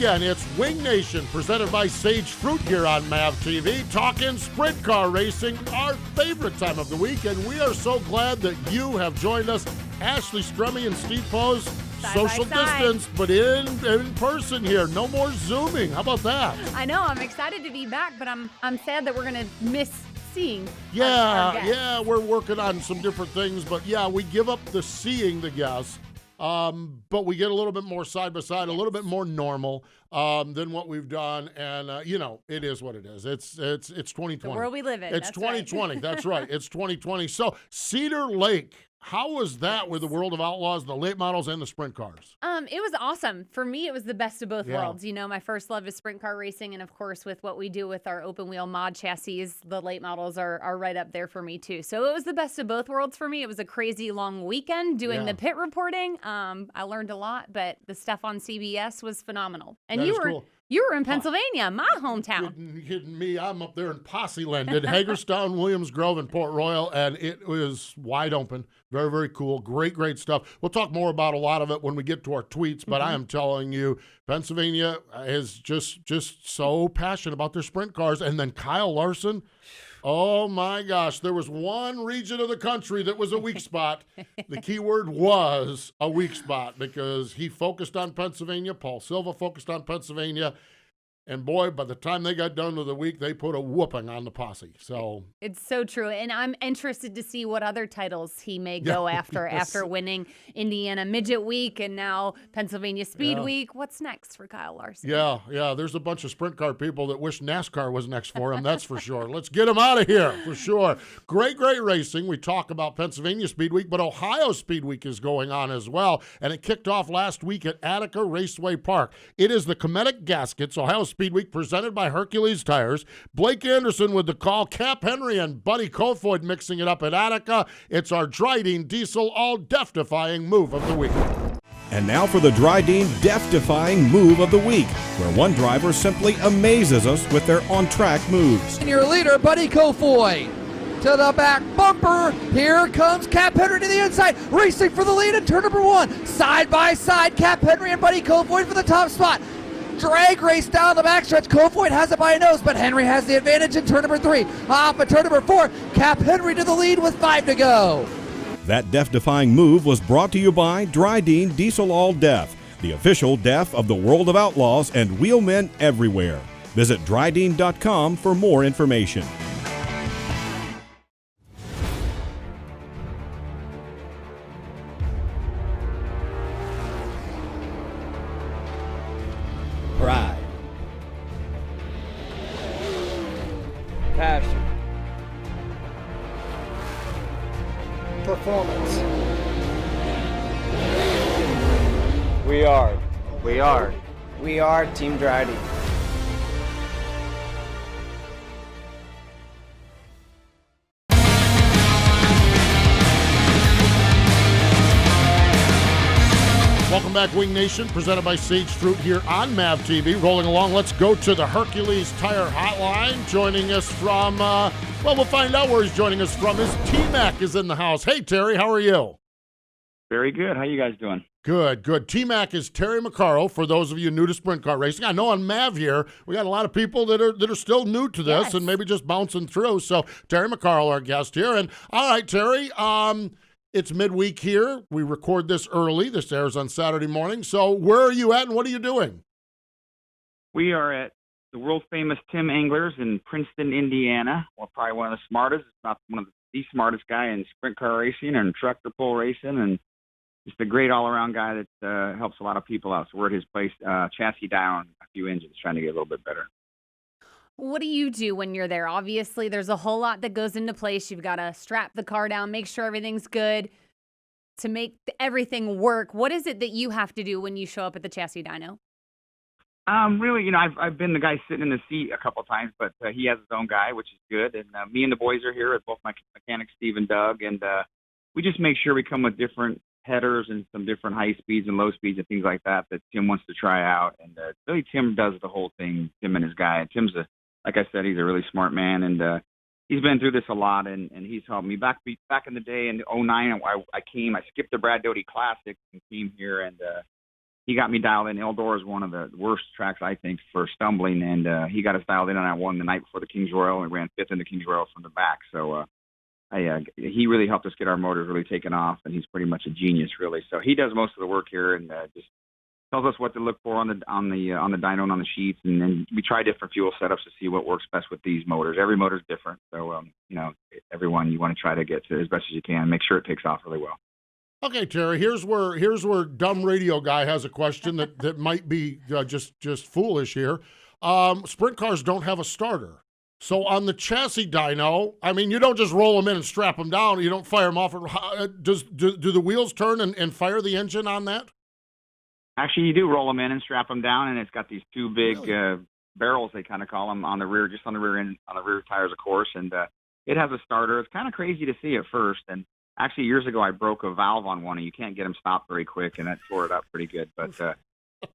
again. It's Wing Nation presented by Sage Fruit here on MAV TV, talking sprint car racing, our favorite time of the week, and we are so glad that you have joined us. Ashley Stremme and Steve Pose, social distance, but in person here. No more Zooming. How about that? I know. I'm excited to be back, but I'm sad that we're going to miss seeing our guests. Yeah, we're working on some different things, but yeah, we give up the seeing the guests. But we get a little bit more side by side, a little bit more normal than what we've done, and it is what it is. It's 2020. The world we live in. It's that's 2020. Right. That's right. It's 2020. So Cedar Lake, how was that with the World of Outlaws, the late models, and the sprint cars? It was awesome. For me, it was the best of both Yeah. worlds. You know, my first love is sprint car racing, and of course, with what we do with our open wheel mod chassis, the late models are right up there for me too. So it was the best of both worlds for me. It was a crazy long weekend doing the pit reporting. I learned a lot, but the stuff on CBS was phenomenal. And That you is were cool. You were in Pennsylvania, my hometown. You're kidding me. I'm up there in Posseland, in Hagerstown, Williams Grove, and Port Royal, and it was wide open. Very, very cool. Great stuff. We'll talk more about a lot of it when we get to our tweets, but I am telling you, Pennsylvania is just so passionate about their sprint cars. And then Kyle Larson, oh my gosh, there was one region of the country that was a weak spot. The key word was a weak spot because he focused on Pennsylvania. Paul Silva focused on Pennsylvania. And boy, by the time they got done with the week, they put a whooping on the posse. So it's so true. And I'm interested to see what other titles he may go after winning Indiana Midget Week and now Pennsylvania Speed Week. What's next for Kyle Larson? Yeah. There's a bunch of sprint car people that wish NASCAR was next for him. That's for sure. Let's get him out of here for sure. Great racing. We talk about Pennsylvania Speed Week, but Ohio Speed Week is going on as well. And it kicked off last week at Attica Raceway Park. It is the Cometic Gaskets Ohio Speed Week presented by Hercules Tires. Blake Anderson with the call. Cap Henry and Buddy Kofoid mixing it up at Attica. It's our Dryden Diesel all death-defying move of the week. And now for the Dryden death-defying move of the week, where one driver simply amazes us with their on-track moves. And your leader, Buddy Kofoid. To the back bumper. Here comes Cap Henry to the inside, racing for the lead in turn number one. Side by side, Cap Henry and Buddy Kofoid for the top spot. Drag race down the backstretch. Kofoid has it by a nose, but Henry has the advantage in turn number three. Off at turn number four, Cap Henry to the lead with 5 to go. That death-defying move was brought to you by Dryden Diesel All Death, the official death of the World of Outlaws and wheelmen everywhere. Visit Dryden.com for more information. Pride. Passion. Performance. We are. We are Team Dryden. Welcome back, Wing Nation, presented by Sage Fruit here on MAV TV. Rolling along, let's go to the Hercules Tire hotline. Joining us from, we'll find out where he's joining us from. His T-Mac is in the house. Hey, Terry, how are you? Very good. How you guys doing? Good. T-Mac is Terry McCarl, for those of you new to sprint car racing. I know on MAV here, we got a lot of people that are still new to this and maybe just bouncing through. So Terry McCarl, our guest here. And all right, Terry, it's midweek here. We record this early. This airs on Saturday morning. So where are you at and what are you doing? We are at the world-famous Tim Anglers in Princeton, Indiana. We're probably one of the smartest, if not one of the smartest guy in sprint car racing and tractor pull racing, and just a great all-around guy that helps a lot of people out. So we're at his place, chassis down, a few engines, trying to get a little bit better. What do you do when you're there? Obviously, there's a whole lot that goes into place. You've got to strap the car down, make sure everything's good to make everything work. What is it that you have to do when you show up at the chassis dyno? Really, I've been the guy sitting in the seat a couple of times, but he has his own guy, which is good. And me and the boys are here with both my mechanics, Steve and Doug, and we just make sure we come with different headers and some different high speeds and low speeds and things like that Tim wants to try out. And really, Tim does the whole thing, Tim and his guy. Tim's like I said, he's a really smart man, and he's been through this a lot, and he's helped me. Back in the day in 2009, I skipped the Brad Doty Classic and came here, and he got me dialed in. Eldora is one of the worst tracks, I think, for stumbling, and he got us dialed in, and I won the night before the Kings Royal and ran 5th in the Kings Royal from the back. So he really helped us get our motors really taken off, and he's pretty much a genius, really. So he does most of the work here and just tells us what to look for on the dyno and on the sheets, and then we try different fuel setups to see what works best with these motors. Every motor's different, so everyone you want to try to get to as best as you can, make sure it takes off really well. Okay, Terry, here's where dumb radio guy has a question that might be just foolish here. Sprint cars don't have a starter. So on the chassis dyno, I mean, you don't just roll them in and strap them down. You don't fire them off. Do the wheels turn and fire the engine on that? Actually, you do roll them in and strap them down, and it's got these two big barrels, they kind of call them, on the rear, just on the rear end, on the rear tires, of course. And it has a starter. It's kind of crazy to see at first. And actually, years ago, I broke a valve on one, and you can't get them stopped very quick, and that tore it up pretty good. But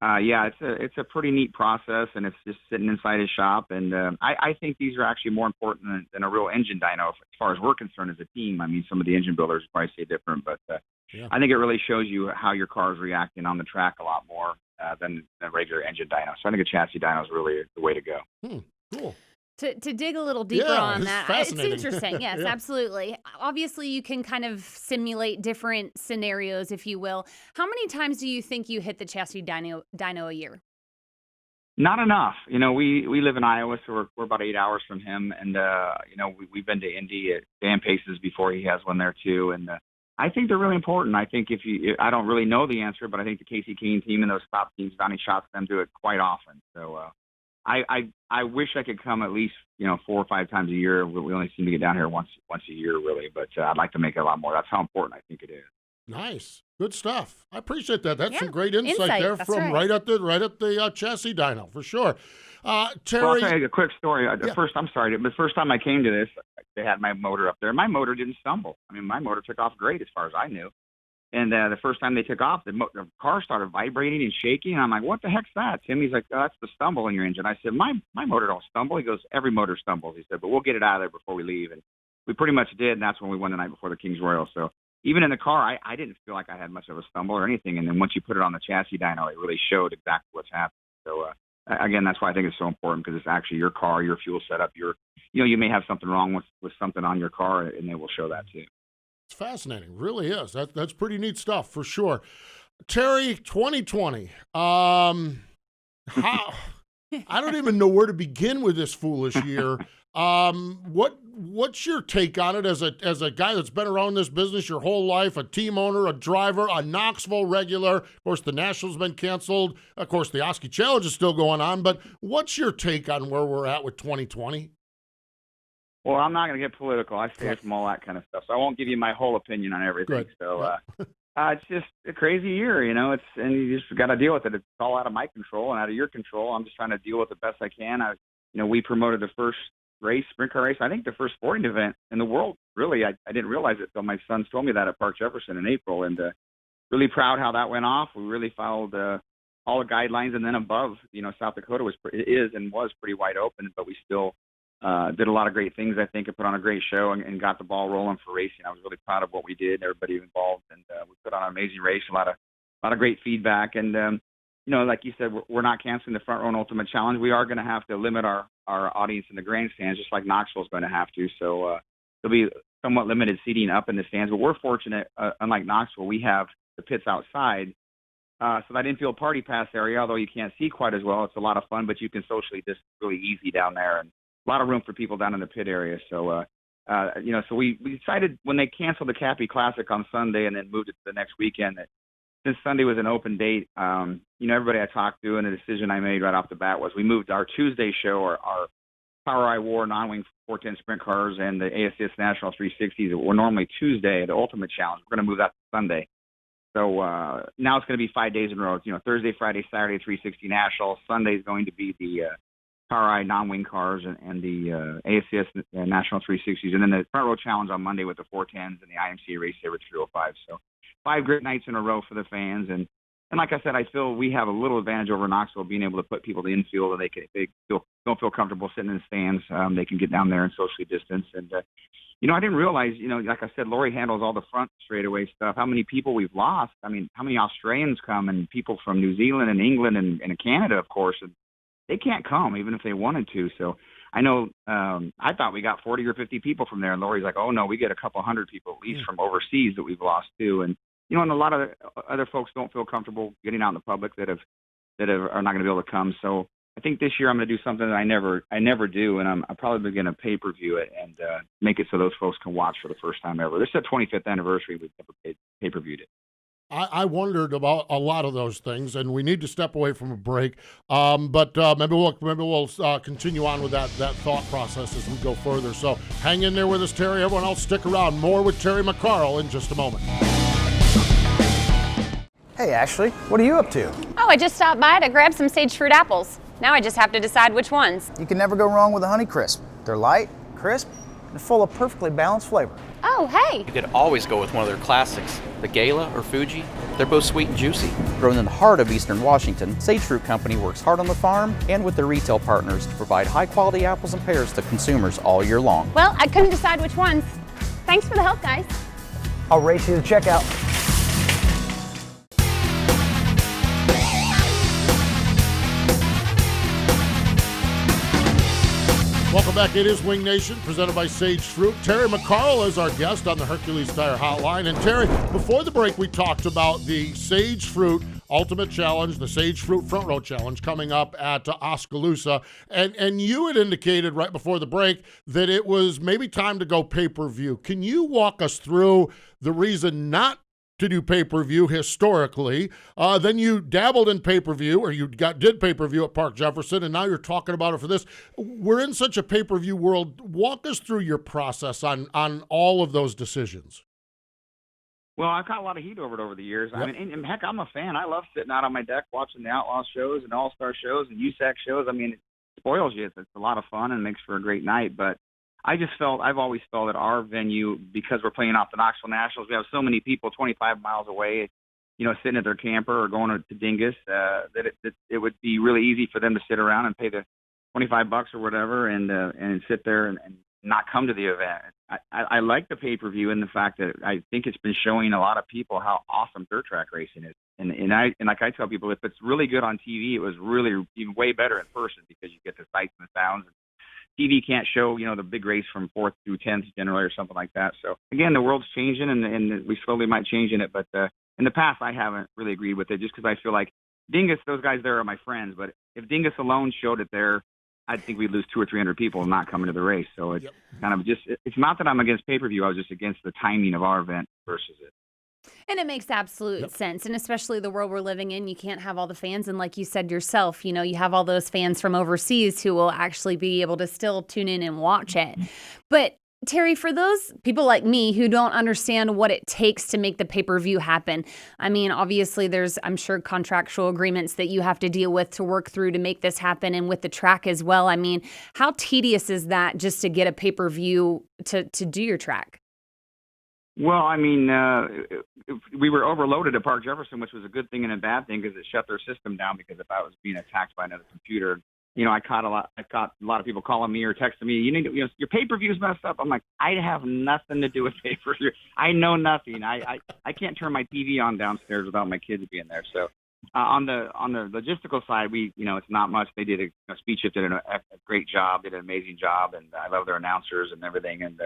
it's a pretty neat process, and it's just sitting inside his shop. And I think these are actually more important than a real engine dyno as far as we're concerned as a team. I mean, some of the engine builders probably say different, but I think it really shows you how your car is reacting on the track a lot more than a regular engine dyno. So I think a chassis dyno is really the way to go. Cool. To dig a little deeper on that, it's interesting. Yes, Yeah. Absolutely. Obviously, you can kind of simulate different scenarios, if you will. How many times do you think you hit the chassis dyno a year? Not enough. We live in Iowa, so we're about 8 hours from him, and we've been to Indy at Dan Pace's before he has one there too, and I think they're really important. I think I don't really know the answer, but I think the Casey Keene team and those top teams, Donnie shots them do it quite often. So I wish I could come at least 4 or 5 times a year. We only seem to get down here once a year, really, but I'd like to make it a lot more. That's how important I think it is. Nice. Good stuff. I appreciate that. That's some great insight there That's from right at the chassis dyno, for sure. Terry, Well, I'll tell you a quick story. The first time I came to this, they had my motor up there. My motor didn't stumble. I mean, my motor took off great as far as I knew. And the first time they took off, the car started vibrating and shaking. And I'm like, what the heck's that? Tim, he's like, oh, that's the stumble in your engine. I said, my motor don't stumble. He goes, every motor stumbles. He said, but we'll get it out of there before we leave. And we pretty much did, and that's when we won the night before the Kings Royal. So even in the car, I didn't feel like I had much of a stumble or anything. And then once you put it on the chassis dyno, it really showed exactly what's happening. So again, that's why I think it's so important, because it's actually your car, your fuel setup. You may have something wrong with something on your car, and they will show that too. it's fascinating. Really is. That's pretty neat stuff, for sure. Terry, 2020. How? I don't even know where to begin with this foolish year. What's your take on it as a guy that's been around this business your whole life, a team owner, a driver, a Knoxville regular? Of course, the Nationals been canceled. Of course, the Oski Challenge is still going on. But what's your take on where we're at with 2020? Well, I'm not going to get political. I stay away from all that kind of stuff, so I won't give you my whole opinion on everything. Good. So it's just a crazy year, and you just got to deal with it. It's all out of my control and out of your control. I'm just trying to deal with it best I can. We promoted the first sprint car race, I think the first sporting event in the world, really. I didn't realize it until my sons told me that at Park Jefferson in April, and really proud how that went off. We really followed all the guidelines, and then above, South Dakota was pretty wide open, but we still did a lot of great things, I think, and put on a great show and got the ball rolling for racing. I was really proud of what we did, everybody involved, and we put on an amazing race, a lot of great feedback, and like you said, we're not canceling the Front Row and Ultimate Challenge. We are going to have to limit our audience in the grandstands, just like Knoxville is going to have to. So there'll be somewhat limited seating up in the stands. But we're fortunate, unlike Knoxville, we have the pits outside. So that infield party pass area, although you can't see quite as well, it's a lot of fun, but you can socially just really easy down there, and a lot of room for people down in the pit area. So, so we decided when they canceled the Cappy Classic on Sunday and then moved it to the next weekend, that since Sunday was an open date, everybody I talked to, and the decision I made right off the bat was we moved our Tuesday show, our Power I War non-wing 410 sprint cars and the ASCS National 360s that were normally Tuesday, the Ultimate Challenge. We're going to move that to Sunday. So now it's going to be 5 days in a row. Thursday, Friday, Saturday, 360 National. Sunday is going to be the Power I non-wing cars and the ASCS National 360s. And then the Front Row Challenge on Monday with the 410s and the IMCA Race Saver 305. So 5 great nights in a row for the fans. And And like I said, I feel we have a little advantage over Knoxville being able to put people in the infield, and don't feel comfortable sitting in the stands. They can get down there and socially distance. And I didn't realize, like I said, Lori handles all the front straightaway stuff. How many people we've lost? I mean, how many Australians come, and people from New Zealand and England and Canada, of course, and they can't come even if they wanted to. So I know I thought we got 40 or 50 people from there, and Lori's like, oh no, we get a couple hundred people at least from overseas that we've lost too. And and a lot of other folks don't feel comfortable getting out in the public that are not going to be able to come. So I think this year I'm going to do something that I never do, and I'm probably going to pay-per-view it and make it so those folks can watch for the first time ever. This is the 25th anniversary we've never pay-per-viewed it. I wondered about a lot of those things, and we need to step away from a break. But maybe we'll continue on with that thought process as we go further. So hang in there with us, Terry. Everyone else, stick around. More with Terry McCarl in just a moment. Hey, Ashley, what are you up to? Oh, I just stopped by to grab some sage fruit apples. Now I just have to decide which ones. You can never go wrong with a Honey Crisp. They're light, crisp, and full of perfectly balanced flavor. Oh, hey. You could always go with one of their classics, the Gala or Fuji. They're both sweet and juicy. Grown in the heart of Eastern Washington, Sage Fruit Company works hard on the farm and with their retail partners to provide high-quality apples and pears to consumers all year long. Well, I couldn't decide which ones. Thanks for the help, guys. I'll race you to checkout. Welcome back. It is Wing Nation, presented by Sage Fruit. Terry McCarl is our guest on the Hercules Tire Hotline. And Terry, before the break, we talked about the Sage Fruit Ultimate Challenge, the Sage Fruit Front Row Challenge coming up at Oskaloosa. And you had indicated right before the break that it was maybe time to go pay-per-view. Can you walk us through the reason not to do pay-per-view historically? Then you dabbled in pay-per-view, or did pay-per-view at Park Jefferson, and now you're talking about it for this. We're in such a pay-per-view world. Walk us through your process on all of those decisions. Well, I've got a lot of heat over the years. Yep. I mean, and heck, I'm a fan. I love sitting out on my deck watching the Outlaw shows and All-Star shows and USAC shows. I mean, it spoils you. It's a lot of fun and makes for a great night, but I've always felt that our venue, because we're playing off the Knoxville Nationals, we have so many people 25 miles away, sitting at their camper or going to Dingus, that it would be really easy for them to sit around and pay the $25 or whatever and sit there and not come to the event. I like the pay-per-view and the fact that I think it's been showing a lot of people how awesome dirt track racing is. And like I tell people, if it's really good on TV, it was really even way better in person because you get the sights and the sounds. TV can't show, the big race from 4th through 10th generally or something like that. So, again, the world's changing, and we slowly might change in it. But in the past, I haven't really agreed with it just because I feel like Dingus, those guys there are my friends. But if Dingus alone showed it there, I think we'd lose 200 or 300 people not coming to the race. So it's kind of it's not that I'm against pay-per-view. I was just against the timing of our event versus it. And it makes absolute sense. And especially the world we're living in, you can't have all the fans. And like you said yourself, you have all those fans from overseas who will actually be able to still tune in and watch it. But Terry, for those people like me who don't understand what it takes to make the pay-per-view happen, I mean, obviously there's, I'm sure, contractual agreements that you have to deal with to work through to make this happen, and with the track as well. I mean, how tedious is that just to get a pay-per-view to do your track? Well, I mean, we were overloaded at Park Jefferson, which was a good thing and a bad thing because it shut their system down. Because if I was being attacked by another computer, I caught a lot of people calling me or texting me. Your pay-per-view's messed up. I'm like, I have nothing to do with pay-per-view. I know nothing. I can't turn my TV on downstairs without my kids being there. So on the logistical side, it's not much. They did Speed Shift did a great job, did an amazing job, and I love their announcers and everything. And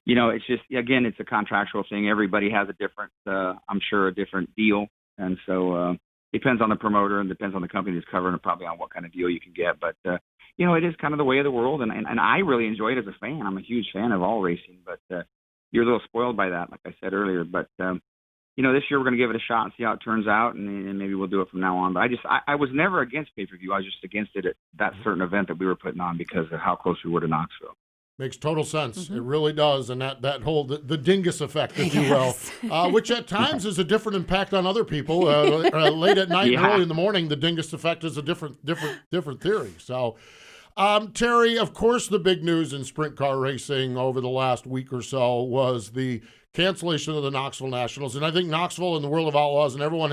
it's just, again, it's a contractual thing. Everybody has a different, I'm sure, a different deal. And so depends on the promoter and depends on the company that's covering it, probably on what kind of deal you can get. But, it is kind of the way of the world. And I really enjoy it as a fan. I'm a huge fan of all racing. But you're a little spoiled by that, like I said earlier. But, this year we're going to give it a shot and see how it turns out. And maybe we'll do it from now on. But I was never against pay-per-view. I was just against it at that certain event that we were putting on because of how close we were to Knoxville. Makes total sense. It really does. And that whole, the dingus effect, if you will, which at times is a different impact on other people. Late at night and early in the morning, the dingus effect is a different theory. So, Terry, of course, the big news in sprint car racing over the last week or so was the cancellation of the Knoxville Nationals. And I think Knoxville and the World of Outlaws and everyone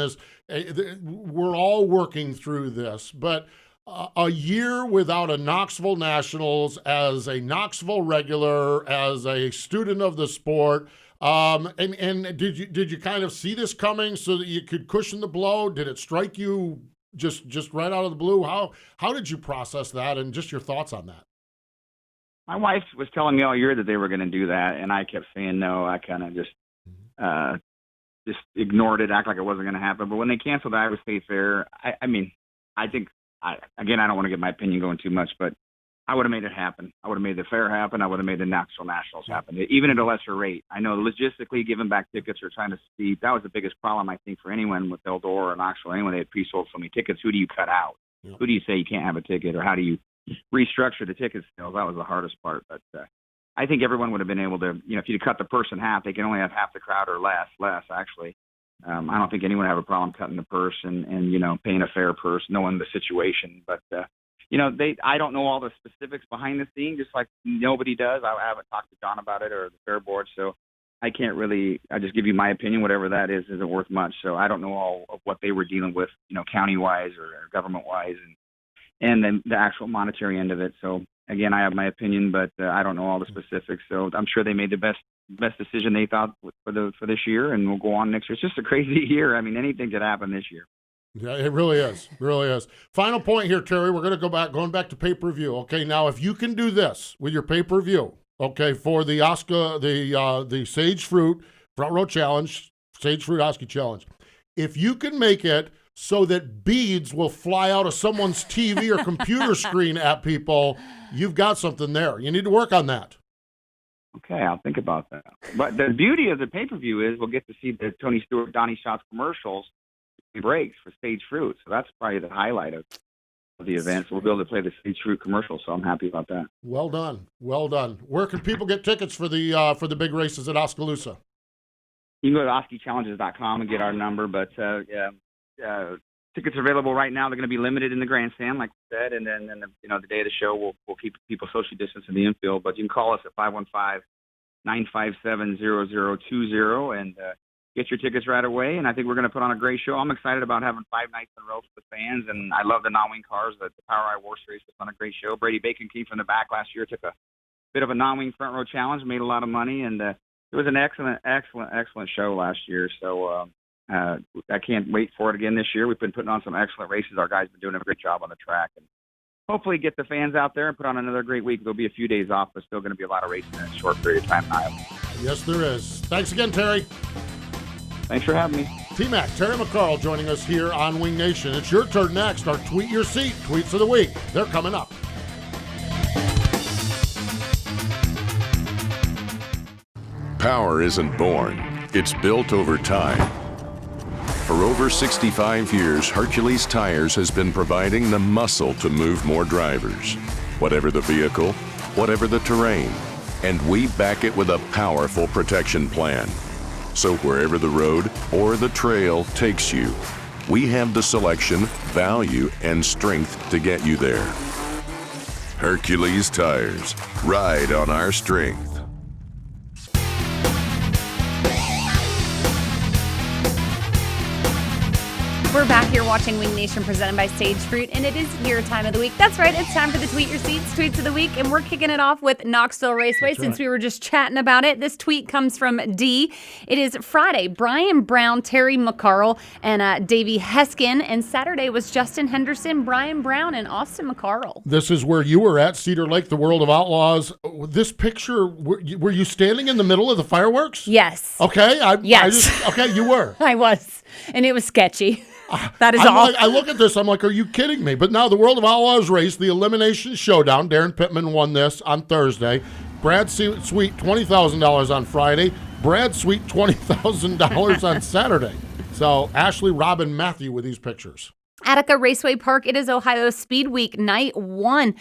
we're all working through this. But a year without a Knoxville Nationals as a Knoxville regular, as a student of the sport, and did you kind of see this coming so that you could cushion the blow? Did it strike you just right out of the blue? How did you process that, and just your thoughts on that? My wife was telling me all year that they were going to do that, and I kept saying no. I kind of just ignored it, act like it wasn't going to happen. But when they canceled the Iowa State Fair, I think I don't want to get my opinion going too much, but I would have made it happen. I would have made the fair happen. I would have made the Knoxville Nationals happen, even at a lesser rate. I know logistically giving back tickets or trying to see, that was the biggest problem, I think, for anyone with Eldora or Knoxville. Anyone that had pre-sold so many tickets, who do you cut out? Yeah. Who do you say you can't have a ticket, or how do you restructure the ticket sales? That was the hardest part. But I think everyone would have been able to, if you cut the purse in half, they can only have half the crowd or less actually. I don't think anyone would have a problem cutting the purse and paying a fair purse, knowing the situation. But, I don't know all the specifics behind the scene, just like nobody does. I haven't talked to John about it or the fair board, so I can't really, I just give you my opinion. Whatever that isn't worth much. So I don't know all of what they were dealing with, county-wise or government-wise and then the actual monetary end of it. So, again, I have my opinion, but I don't know all the specifics. So I'm sure they made the best decision they thought for this year, and we'll go on next year. It's just a crazy year. I mean, anything could happen this year. Yeah, it really is. It really is. Final point here, Terry. We're going to going back to pay-per-view. Okay, now if you can do this with your pay-per-view, okay, for the the Sage Fruit Front Row Challenge, Sage Fruit Oski Challenge, if you can make it so that beads will fly out of someone's TV or computer screen at people, you've got something there. You need to work on that. Okay, I'll think about that. But the beauty of the pay-per-view is we'll get to see the Tony Stewart, Donnie Schatz commercials breaks for Sage Fruit. So that's probably the highlight of the event. So we'll be able to play the Sage Fruit commercial. So I'm happy about that. Well done. Well done. Where can people get tickets for the big races at Oskaloosa? You can go to oskichallenges.com and get our number. But tickets are available right now. They're going to be limited in the grandstand, like we said. And then the day of the show, we'll keep people socially distanced in the infield. But you can call us at 515-957-0020 and get your tickets right away. And I think we're going to put on a great show. I'm excited about having 5 nights in a row for the fans. And I love the non-wing cars. The Power Eye War Series was on a great show. Brady Bacon came from the back last year, took a bit of a non-wing front row challenge, made a lot of money. And it was an excellent show last year. So I can't wait for it again this year. We've been putting on some excellent races. Our guys have been doing a great job on the track. And hopefully get the fans out there and put on another great week. There'll be a few days off, but still going to be a lot of racing in a short period of time in Iowa. Yes, there is. Thanks again, Terry. Thanks for having me. T-Mac, Terry McCarl joining us here on Wing Nation. It's your turn next. Our Tweet Your Seat Tweets of the Week. They're coming up. Power isn't born. It's built over time. For over 65 years, Hercules Tires has been providing the muscle to move more drivers. Whatever the vehicle, whatever the terrain. And we back it with a powerful protection plan. So wherever the road or the trail takes you, we have the selection, value, and strength to get you there. Hercules Tires. Ride on our strength. We're back here watching Wing Nation presented by Sage Fruit, and it is your time of the week. That's right, it's time for the Tweet Your Seats Tweets of the Week, and we're kicking it off with Knoxville Raceway since we were just chatting about it. This tweet comes from D. It is Friday, Brian Brown, Terry McCarl, and Davey Heskin, and Saturday was Justin Henderson, Brian Brown, and Austin McCarl. This is where you were at, Cedar Lake, the World of Outlaws. This picture, were you standing in the middle of the fireworks? Yes. Okay. Yes. Okay, you were. I was, and it was sketchy. That is all. I look at this, I'm like, are you kidding me? But now the World of Outlaws race, the Elimination Showdown. Darren Pittman won this on Thursday. Brad Sweet, $20,000 on Friday. Brad Sweet, $20,000 on Saturday. So Ashley, Robin, Matthew with these pictures. Attica Raceway Park, it is Ohio Speed Week, night 1.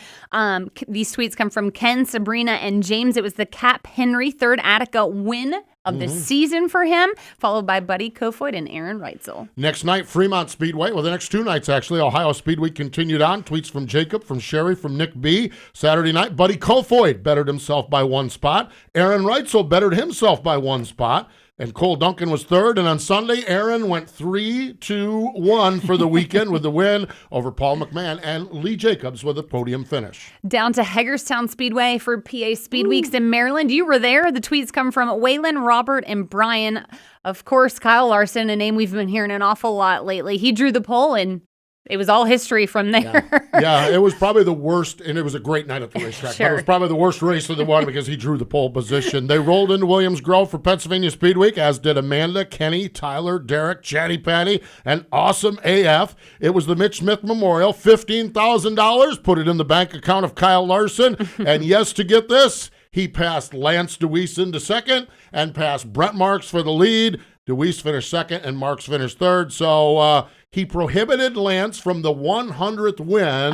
These tweets come from Ken, Sabrina, and James. It was the Cap Henry 3rd Attica win of the season for him, followed by Buddy Kofoid and Aaron Reitzel. Next night, Fremont Speedway. Well, the next 2 nights, actually. Ohio Speed Week continued on. Tweets from Jacob, from Sherry, from Nick B. Saturday night, Buddy Kofoid bettered himself by 1 spot. Aaron Reitzel bettered himself by 1 spot. And Cole Duncan was third. And on Sunday, Aaron went 3-2-1 for the weekend with the win over Paul McMahon and Lee Jacobs with a podium finish. Down to Hagerstown Speedway for PA Speed Weeks in Maryland. You were there. The tweets come from Waylon, Robert, and Brian. Of course, Kyle Larson, a name we've been hearing an awful lot lately. He drew the pole, and it was all history from there. Yeah, it was probably the worst, and it was a great night at the racetrack. Sure. But it was probably the worst race of the one because he drew the pole position. They rolled into Williams Grove for Pennsylvania Speed Week, as did Amanda, Kenny, Tyler, Derek, Chatty Patty, and Awesome AF. It was the Mitch Smith Memorial, $15,000, put it in the bank account of Kyle Larson. And yes, to get this, he passed Lance DeWeese into second and passed Brent Marks for the lead. DeWeese finished second and Marks finished third. So he prohibited Lance from the 100th win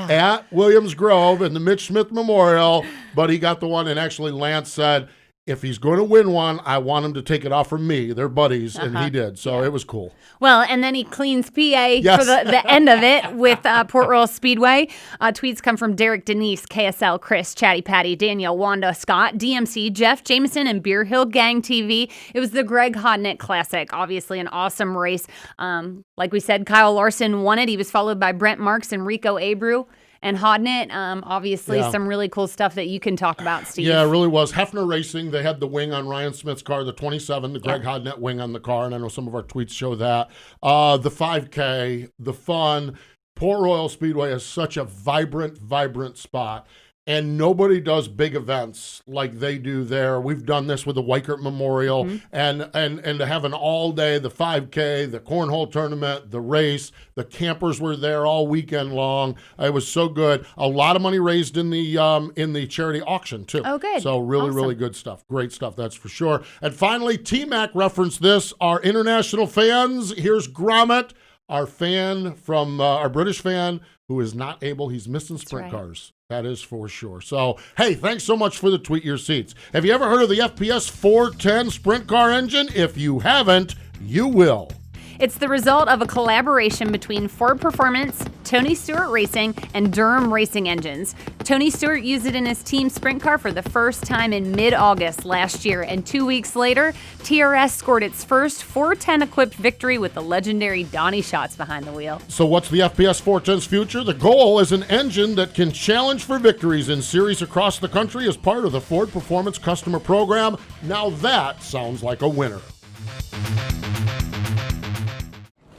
at Williams Grove in the Mitch Smith Memorial, but he got the one. And actually Lance said, if he's going to win one, I want him to take it off from me. They're buddies, and he did. So it was cool. Well, and then he cleans PA for the end of it with Port Royal Speedway. Tweets come from Derek, Denise, KSL, Chris, Chatty Patty, Danielle, Wanda, Scott, DMC, Jeff, Jameson, and Beer Hill Gang TV. It was the Greg Hodnett Classic. Obviously an awesome race. Like we said, Kyle Larson won it. He was followed by Brent Marks and Rico Abreu. And Hodnett, obviously some really cool stuff that you can talk about, Steve. Yeah, it really was. Hefner Racing, they had the wing on Ryan Smith's car, the 27, the Greg Hodnett wing on the car, and I know some of our tweets show that. The 5K, the fun. Port Royal Speedway is such a vibrant, vibrant spot. And nobody does big events like they do there. We've done this with the Weichert Memorial, and to have an all-day, the 5K, the cornhole tournament, the race, the campers were there all weekend long. It was so good. A lot of money raised in the charity auction too. Oh, good. So really, really good stuff. Great stuff, that's for sure. And finally, T-Mac referenced this. Our international fans. Here's Gromit, our fan from our British fan who is not able. He's missing sprint cars. That is for sure. So, hey, thanks so much for the Tweet Your Seats. Have you ever heard of the FPS 410 sprint car engine? If you haven't, you will. It's the result of a collaboration between Ford Performance, Tony Stewart Racing, and Durham Racing Engines. Tony Stewart used it in his team sprint car for the first time in mid-August last year, and 2 weeks later, TRS scored its first 410-equipped victory with the legendary Donnie Schatz behind the wheel. So what's the FPS 410's future? The goal is an engine that can challenge for victories in series across the country as part of the Ford Performance customer program. Now that sounds like a winner.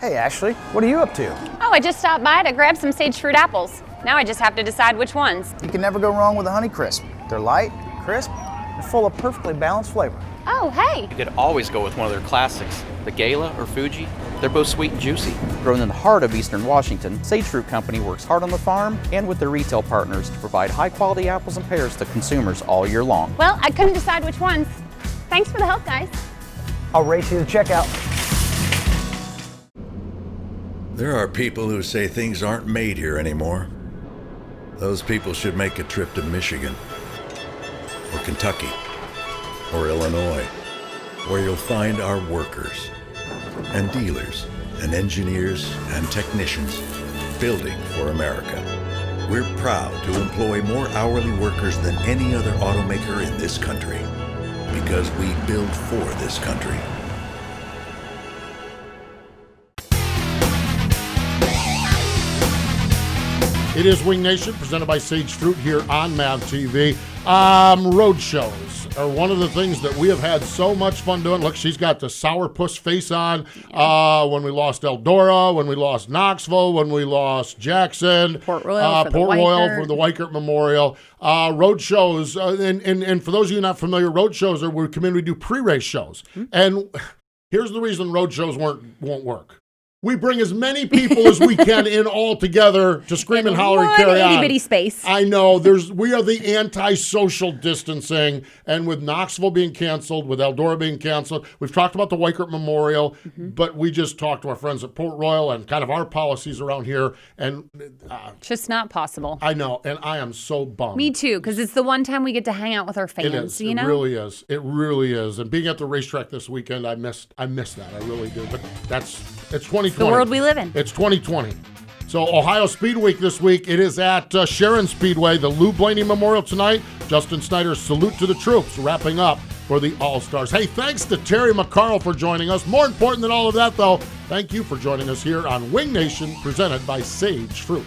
Hey, Ashley, what are you up to? Oh, I just stopped by to grab some sage fruit apples. Now I just have to decide which ones. You can never go wrong with a Honey Crisp. They're light, crisp, and full of perfectly balanced flavor. Oh, hey. You could always go with one of their classics, the Gala or Fuji. They're both sweet and juicy. Grown in the heart of Eastern Washington, Sage Fruit Company works hard on the farm and with their retail partners to provide high-quality apples and pears to consumers all year long. Well, I couldn't decide which ones. Thanks for the help, guys. I'll race you to checkout. There are people who say things aren't made here anymore. Those people should make a trip to Michigan, or Kentucky, or Illinois, where you'll find our workers, and dealers, and engineers, and technicians building for America. We're proud to employ more hourly workers than any other automaker in this country, because we build for this country. It is Wing Nation, presented by Sage Fruit here on MAV TV. Road shows are one of the things that we have had so much fun doing. Look, she's got the sourpuss face on. When we lost Eldora, when we lost Knoxville, when we lost Jackson. Port Royal for the Weichert Memorial. Road shows, and for those of you not familiar, road shows are where we come in, we do pre-race shows. And here's the reason road shows won't work. We bring as many people as we can in all together to scream and holler and carry on. Itty-bitty space. I know. We are the anti-social distancing, and with Knoxville being canceled, with Eldora being canceled, we've talked about the Weichert Memorial, but we just talked to our friends at Port Royal and kind of our policies around here, and just not possible. I know, and I am so bummed. Me too, because it's the one time we get to hang out with our fans. It is. You know? It really is. It really is. And being at the racetrack this weekend, I missed that. I really do. But it's 2020. It's the world we live in. It's 2020. So Ohio Speed Week this week, it is at Sharon Speedway, the Lou Blaney Memorial tonight. Justin Snyder's Salute to the Troops wrapping up for the All-Stars. Hey, thanks to Terry McCarl for joining us. More important than all of that, though, thank you for joining us here on Wing Nation, presented by Sage Fruit.